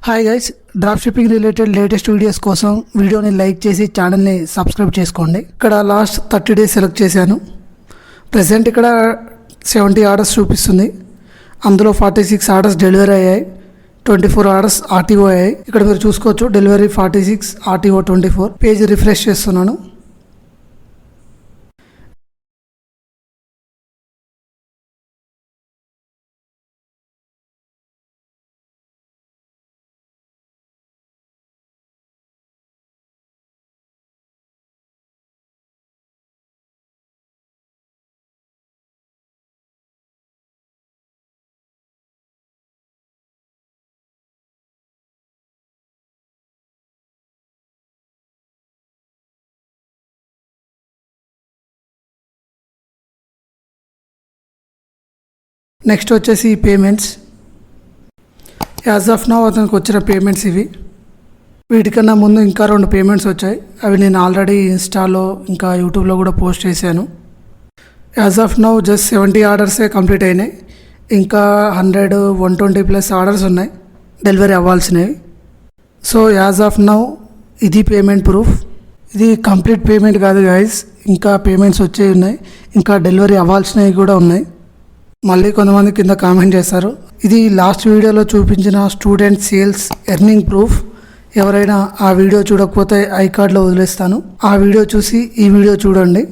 Hi guys, drop shipping related latest videos కోసం వీడియోని like చేసి ఛానల్ని సబ్స్క్రైబ్ చేసుకోండి. ఇక్కడ లాస్ట్ 30 days సెలెక్ట్ చేశాను. ప్రజెంట్ ఇక్కడ 70 ఆర్డర్స్ చూపిస్తుంది. అందులో 46 ఆర్డర్స్ డెలివరీ అయ్యాయి, 24 ఆర్డర్స్ ఆర్టీఓ అయ్యాయి. ఇక్కడ మీరు చూసుకోవచ్చు, డెలివరీ 46, ఆర్టీఓ 24. పేజ్ రిఫ్రెష్ చేస్తున్నాను. నెక్స్ట్ వచ్చేసి పేమెంట్స్. యాజ్ ఆఫ్ నౌ అతనికి వచ్చిన పేమెంట్స్ ఇవి. వీటికన్నా ముందు ఇంకా 2 పేమెంట్స్ వచ్చాయి. అవి నేను ఆల్రెడీ ఇన్స్టాలో ఇంకా యూట్యూబ్లో కూడా పోస్ట్ చేశాను. యాజ్ ఆఫ్ నౌ జస్ట్ 70 ఆర్డర్సే కంప్లీట్ అయినాయి. ఇంకా 100, 120+ ఆర్డర్స్ ఉన్నాయి డెలివరీ అవ్వాల్సినవి. సో యాజ్ ఆఫ్ నౌ ఇది పేమెంట్ ప్రూఫ్. ఇది కంప్లీట్ పేమెంట్ కాదు గైస్, ఇంకా పేమెంట్స్ వచ్చేవి ఉన్నాయి, ఇంకా డెలివరీ అవ్వాల్సినవి కూడా ఉన్నాయి. మళ్ళీ కొంతమంది కింద కామెంట్ చేస్తారు. ఇది లాస్ట్ వీడియోలో చూపించిన స్టూడెంట్ సేల్స్ ఎర్నింగ్ ప్రూఫ్. ఎవరైనా ఆ వీడియో చూడకపోతే ఐ కార్డ్లో వదిలేస్తాను, ఆ వీడియో చూసి ఈ వీడియో చూడండి.